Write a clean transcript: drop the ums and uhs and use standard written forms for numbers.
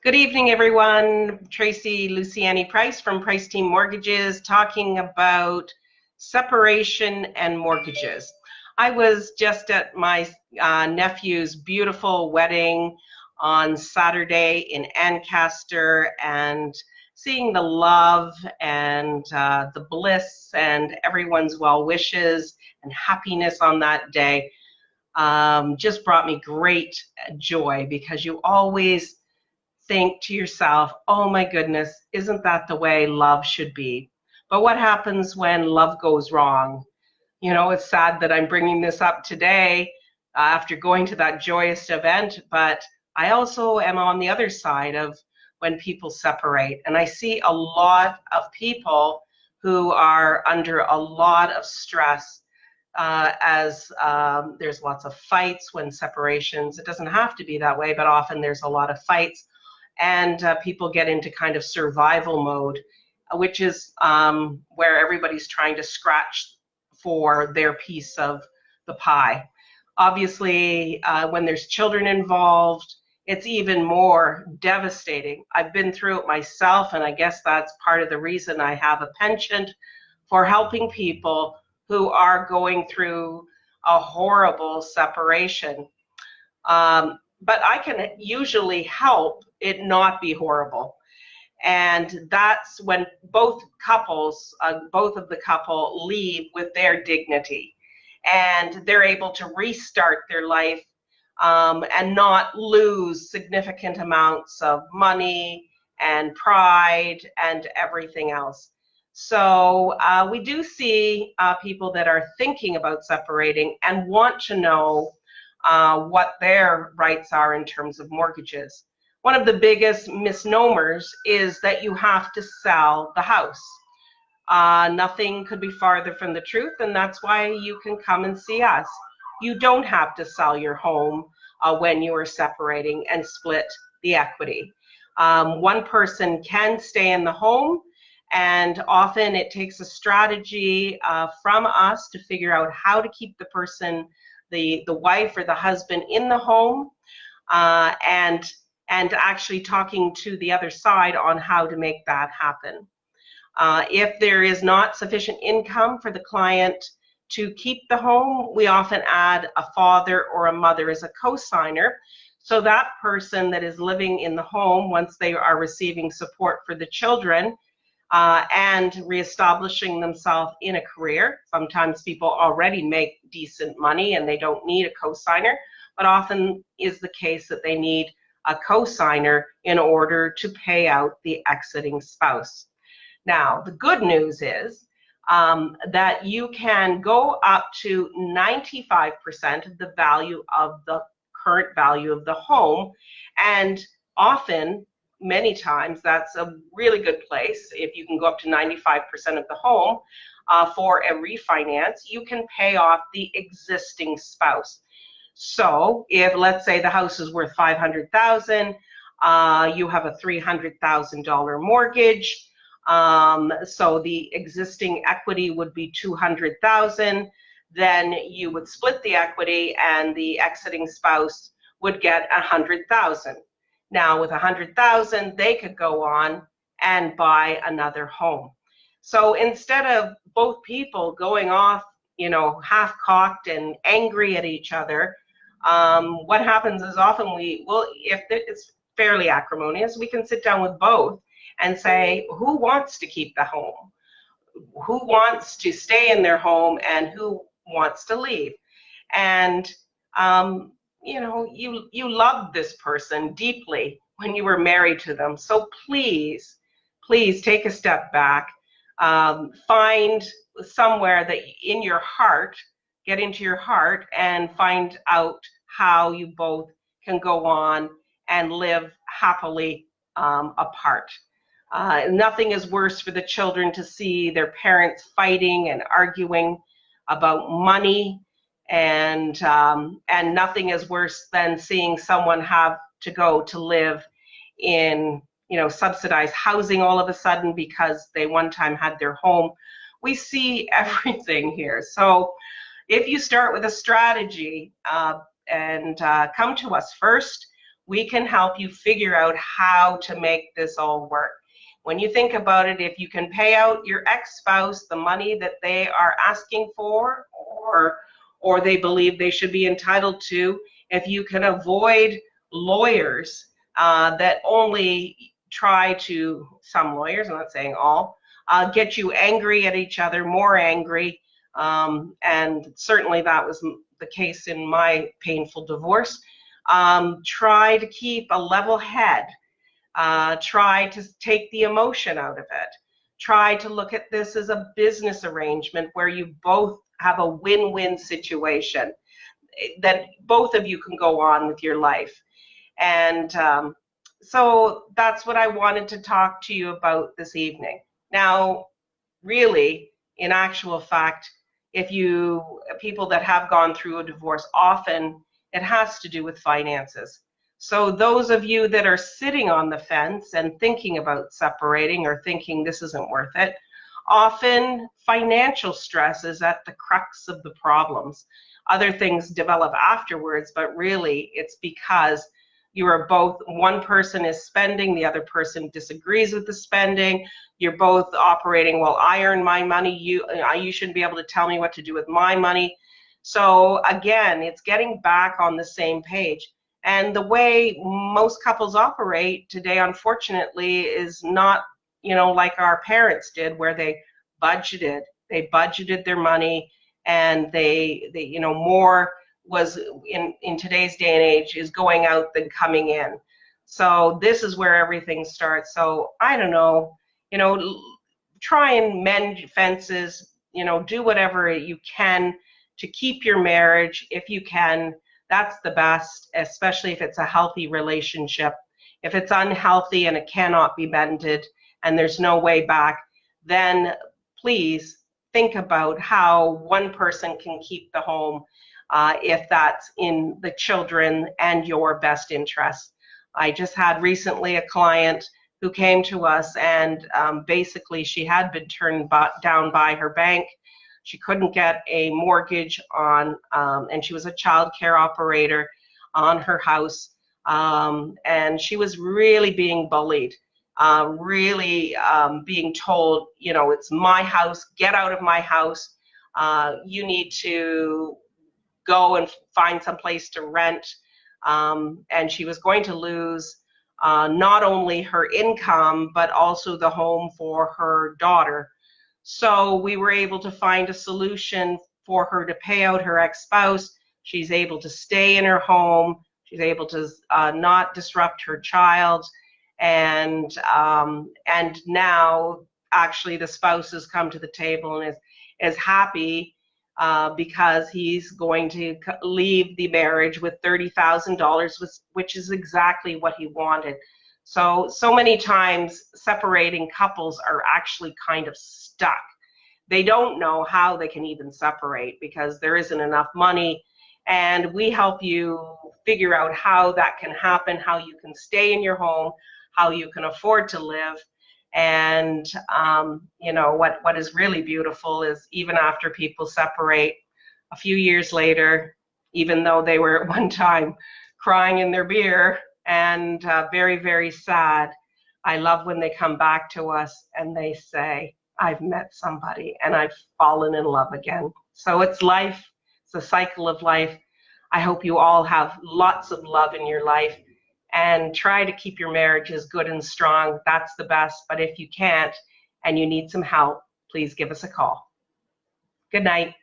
Good evening, everyone. Tracy Luciani Price from Price Team Mortgages talking about separation and mortgages. I was just at my nephew's beautiful wedding on Saturday in Ancaster and seeing the love and the bliss and everyone's well wishes and happiness on that day just brought me great joy, because you always think to yourself, oh my goodness, isn't that the way love should be? But what happens when love goes wrong? You know, it's sad that I'm bringing this up today after going to that joyous event, but I also am on the other side of when people separate. And I see a lot of people who are under a lot of stress as there's lots of fights when separations. It doesn't have to be that way, but often there's a lot of fights, and people get into kind of survival mode, which is where everybody's trying to scratch for their piece of the pie. Obviously, when there's children involved, it's even more devastating. I've been through it myself, and I guess that's part of the reason I have a penchant for helping people who are going through a horrible separation. But I can usually help it not be horrible. And that's when both of the couple leave with their dignity, and they're able to restart their life and not lose significant amounts of money and pride and everything else. So we do see people that are thinking about separating and want to know what their rights are in terms of mortgages. One of the biggest misnomers is that you have to sell the house. Nothing could be farther from the truth, and that's why you can come and see us. You don't have to sell your home when you are separating and split the equity. One person can stay in the home, and often it takes a strategy from us to figure out how to keep the person, the wife or the husband, in the home, and actually talking to the other side on how to make that happen. If there is not sufficient income for the client to keep the home, we often add a father or a mother as a co-signer. So that person that is living in the home, once they are receiving support for the children and reestablishing themselves in a career, sometimes people already make decent money and they don't need a co-signer, but often is the case that they need a co-signer in order to pay out the exiting spouse. Now, the good news is that you can go up to 95% of the value of the current value of the home, and often, many times, that's a really good place. If you can go up to 95% of the home for a refinance, you can pay off the existing spouse. So if, let's say, the house is worth $500,000, you have a $300,000 mortgage, so the existing equity would be $200,000. Then you would split the equity, and the exiting spouse would get $100,000. Now, with $100,000, they could go on and buy another home. So instead of both people going off, you know, half-cocked and angry at each other, what happens is often if it's fairly acrimonious, we can sit down with both and say, who wants to keep the home? Who wants to stay in their home, and who wants to leave? And you know, you loved this person deeply when you were married to them. So please take a step back. Find somewhere that in your heart, get into your heart and find out how you both can go on and live happily apart. Nothing is worse for the children to see their parents fighting and arguing about money, and nothing is worse than seeing someone have to go to live in, you know, subsidized housing all of a sudden because they one time had their home. We see everything here. So if you start with a strategy and come to us first, we can help you figure out how to make this all work. When you think about it, if you can pay out your ex-spouse the money that they are asking for, or they believe they should be entitled to, if you can avoid lawyers that only try to, some lawyers, I'm not saying all, get you angry at each other, more angry, and certainly that was the case in my painful divorce. Try to keep a level head. Try to take the emotion out of it. Try to look at this as a business arrangement where you both have a win-win situation, that both of you can go on with your life. And so that's what I wanted to talk to you about this evening. Now, really, in actual fact, people that have gone through a divorce, often it has to do with finances. So those of you that are sitting on the fence and thinking about separating or thinking this isn't worth it, often financial stress is at the crux of the problems. Other things develop afterwards, but really it's because you are both, one person is spending, the other person disagrees with the spending. You're both operating, well, I earn my money, you shouldn't be able to tell me what to do with my money. So again, it's getting back on the same page. And the way most couples operate today, unfortunately, is not, like our parents did, where they budgeted their money, and they more was in today's day and age is going out than coming in. So this is where everything starts. So I don't know, try and mend fences, do whatever you can to keep your marriage if you can. That's the best, especially if it's a healthy relationship. If it's unhealthy and it cannot be mended and there's no way back, then please think about how one person can keep the home, if that's in the children and your best interest. I just had recently a client who came to us, and basically she had been turned down by her bank. She couldn't get a mortgage on, and she was a child care operator on her house, and she was really being bullied, really being told, it's my house, get out of my house, you need to go and find some place to rent, and she was going to lose not only her income, but also the home for her daughter. So we were able to find a solution for her to pay out her ex-spouse. She's able to stay in her home. She's able to not disrupt her child. And now actually the spouse has come to the table and is happy because he's going to leave the marriage with $30,000, which is exactly what he wanted. So many times separating couples are actually kind of stuck. They don't know how they can even separate because there isn't enough money. And we help you figure out how that can happen, how you can stay in your home, how you can afford to live. And what is really beautiful is even after people separate a few years later, even though they were at one time crying in their beer and very, very sad, I love when they come back to us and they say, I've met somebody and I've fallen in love again. So it's life. It's a cycle of life. I hope you all have lots of love in your life and try to keep your marriages good and strong. That's the best. But if you can't and you need some help, please give us a call. Good night.